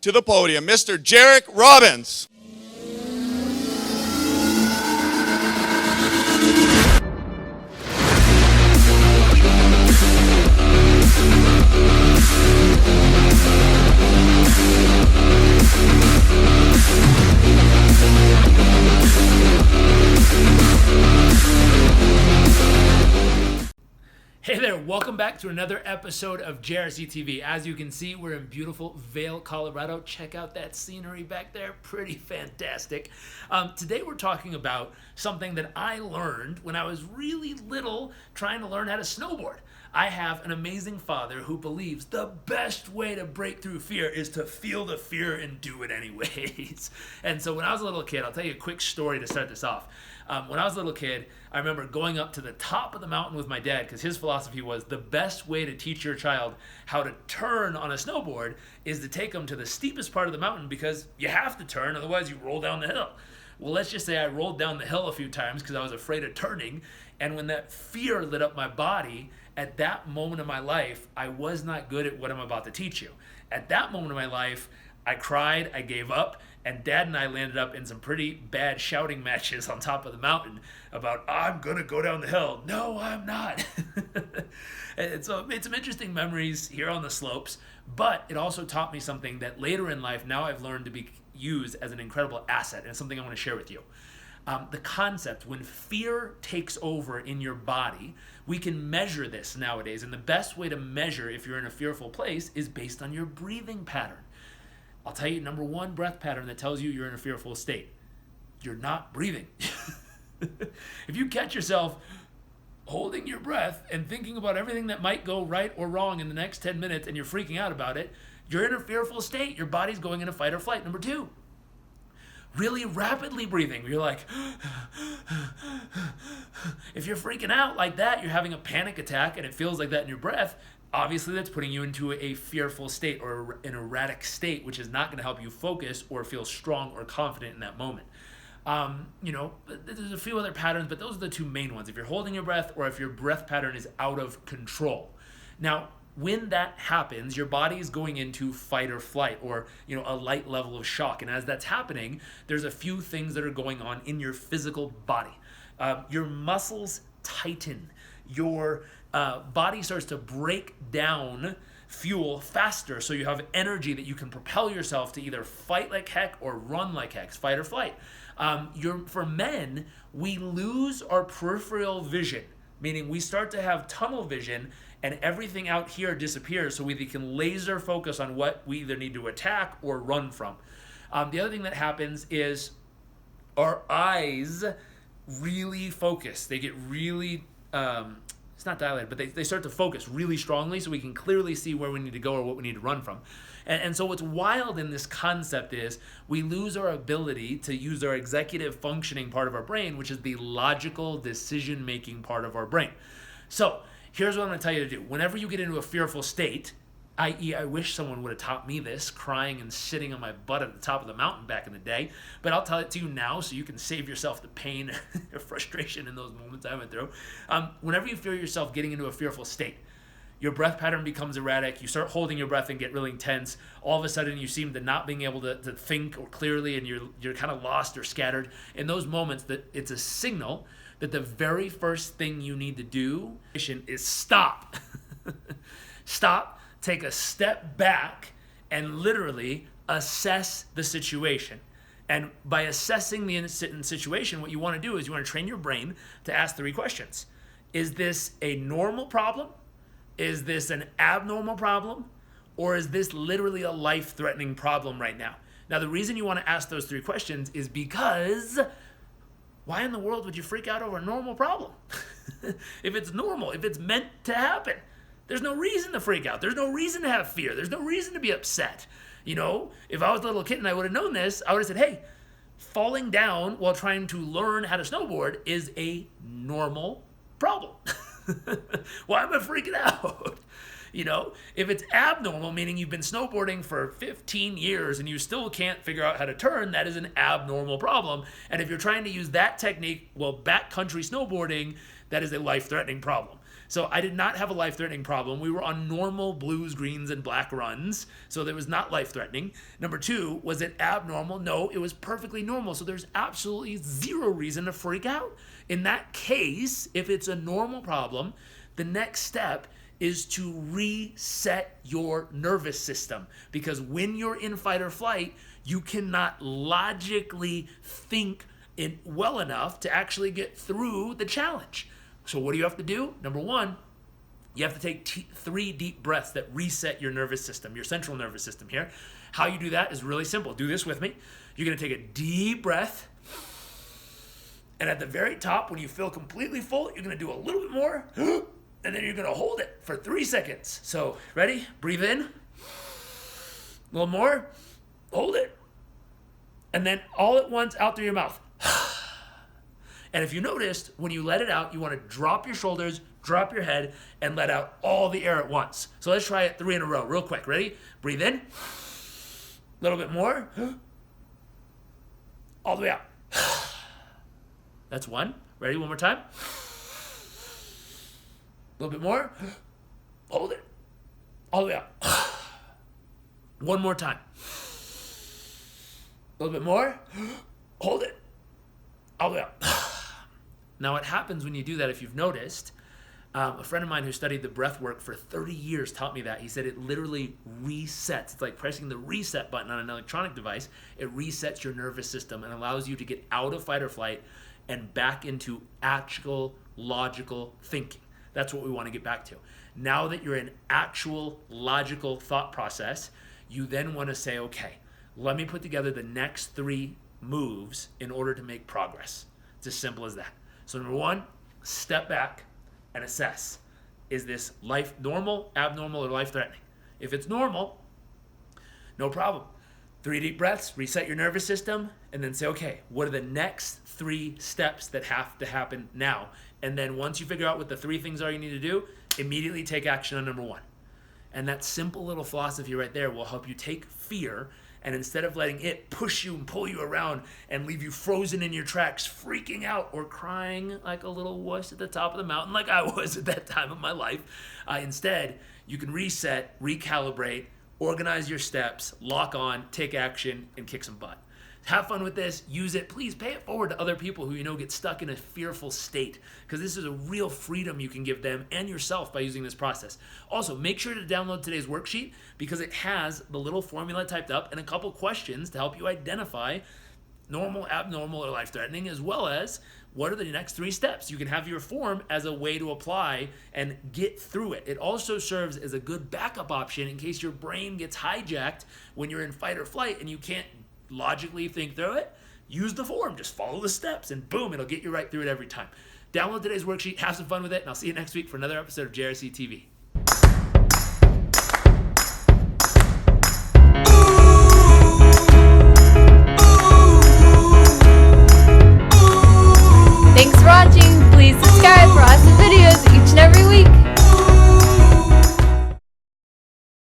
to the podium, Mr. Jairek Robbins. Hey there, welcome back to another episode of JRC TV. As you can see, we're in beautiful Vail, Colorado. Check out that scenery back there, pretty fantastic. Today we're talking about something that I learned when I was really little trying to learn how to snowboard. I have an amazing father who believes the best way to break through fear is to feel the fear and do it anyways. And so when I was a little kid, I'll tell you a quick story to start this off. When I was a little kid, I remember going up to the top of the mountain with my dad because his philosophy was the best way to teach your child how to turn on a snowboard is to take them to the steepest part of the mountain because you have to turn, otherwise you roll down the hill. Well, let's just say I rolled down the hill a few times because I was afraid of turning, and when that fear lit up my body, at that moment of my life, I was not good at what I'm about to teach you. At that moment of my life, I cried, I gave up, and Dad and I landed up in some pretty bad shouting matches on top of the mountain about, I'm going to go down the hill. No, I'm not. And so it made some interesting memories here on the slopes, but it also taught me something that later in life, now I've learned to be used as an incredible asset, and it's something I want to share with you. The concept, when fear takes over in your body, we can measure this nowadays, and the best way to measure if you're in a fearful place is based on your breathing pattern. I'll tell you, number one breath pattern that tells you you're in a fearful state. You're not breathing. If you catch yourself holding your breath and thinking about everything that might go right or wrong in the next 10 minutes and you're freaking out about it, you're in a fearful state. Your body's going into fight or flight. Number two, really rapidly breathing. You're like, if you're freaking out like that, you're having a panic attack and it feels like that in your breath, obviously that's putting you into a fearful state or an erratic state, which is not going to help you focus or feel strong or confident in that moment. There's a few other patterns, but those are the two main ones. If you're holding your breath or if your breath pattern is out of control. Now, when that happens, your body is going into fight or flight or, a light level of shock. And as that's happening, there's a few things that are going on in your physical body. Your muscles tighten. Your body starts to break down fuel faster, so you have energy that you can propel yourself to either fight like heck or run like heck, fight or flight. For men, we lose our peripheral vision, meaning we start to have tunnel vision and everything out here disappears, so we can laser focus on what we either need to attack or run from. The other thing that happens is our eyes really focus. They get really it's not dilated, but they start to focus really strongly so we can clearly see where we need to go or what we need to run from. And so what's wild in this concept is we lose our ability to use our executive functioning part of our brain, which is the logical decision-making part of our brain. So here's what I'm going to tell you to do. Whenever you get into a fearful state, i.e. I wish someone would have taught me this, crying and sitting on my butt at the top of the mountain back in the day, but I'll tell it to you now so you can save yourself the pain or frustration in those moments I went through. Whenever you feel yourself getting into a fearful state, your breath pattern becomes erratic, you start holding your breath and get really intense, all of a sudden you seem to not being able to think or clearly and you're kind of lost or scattered. In those moments, that it's a signal that the very first thing you need to do is stop. Stop. Take a step back and literally assess the situation. And by assessing the situation, what you want to do is you want to train your brain to ask 3 questions. Is this a normal problem? Is this an abnormal problem? Or is this literally a life-threatening problem right now? Now, the reason you want to ask those 3 questions is because why in the world would you freak out over a normal problem? If it's normal, if it's meant to happen, there's no reason to freak out. There's no reason to have fear. There's no reason to be upset. If I was a little kid and I would have known this, I would have said, hey, falling down while trying to learn how to snowboard is a normal problem. Why am I freaking out? If it's abnormal, meaning you've been snowboarding for 15 years and you still can't figure out how to turn, that is an abnormal problem. And if you're trying to use that technique while backcountry snowboarding, that is a life-threatening problem. So I did not have a life-threatening problem. We were on normal blues, greens, and black runs, so there was not life-threatening. Number 2, was it abnormal? No, it was perfectly normal, so there's absolutely zero reason to freak out. In that case, if it's a normal problem, the next step is to reset your nervous system, because when you're in fight or flight, you cannot logically think it well enough to actually get through the challenge. So what do you have to do? Number 1, you have to take 3 deep breaths that reset your nervous system, your central nervous system here. How you do that is really simple. Do this with me. You're going to take a deep breath, and at the very top, when you feel completely full, you're going to do a little bit more, and then you're going to hold it for 3 seconds. So, ready? Breathe in. A little more. Hold it. And then all at once, out through your mouth. And if you noticed, when you let it out, you want to drop your shoulders, drop your head, and let out all the air at once. So let's try it 3 in a row, real quick. Ready? Breathe in. A little bit more. All the way out. That's 1. Ready? One more time. A little bit more. Hold it. All the way out. One more time. A little bit more. Hold it. All the way out. Now, what happens when you do that, if you've noticed, a friend of mine who studied the breath work for 30 years taught me that. He said it literally resets. It's like pressing the reset button on an electronic device. It resets your nervous system and allows you to get out of fight or flight and back into actual logical thinking. That's what we want to get back to. Now that you're in actual logical thought process, you then want to say, okay, let me put together the next 3 moves in order to make progress. It's as simple as that. So number 1, step back and assess. Is this life normal, abnormal, or life-threatening? If it's normal, no problem. 3 deep breaths, reset your nervous system, and then say, okay, what are the next 3 steps that have to happen now? And then once you figure out what the 3 things are you need to do, immediately take action on number 1. And that simple little philosophy right there will help you take fear, and instead of letting it push you and pull you around and leave you frozen in your tracks, freaking out or crying like a little wuss at the top of the mountain like I was at that time of my life, instead, you can reset, recalibrate, organize your steps, lock on, take action, and kick some butt. Have fun with this. Use it. Please pay it forward to other people who you know get stuck in a fearful state, because this is a real freedom you can give them and yourself by using this process. Also, make sure to download today's worksheet, because it has the little formula typed up and a couple questions to help you identify normal, abnormal, or life-threatening, as well as what are the next 3 steps. You can have your form as a way to apply and get through it. It also serves as a good backup option in case your brain gets hijacked when you're in fight or flight and you can't logically think through it. Use the form. Just follow the steps, and boom, it'll get you right through it every time. Download today's worksheet, have some fun with it, and I'll see you next week for another episode of JRC TV.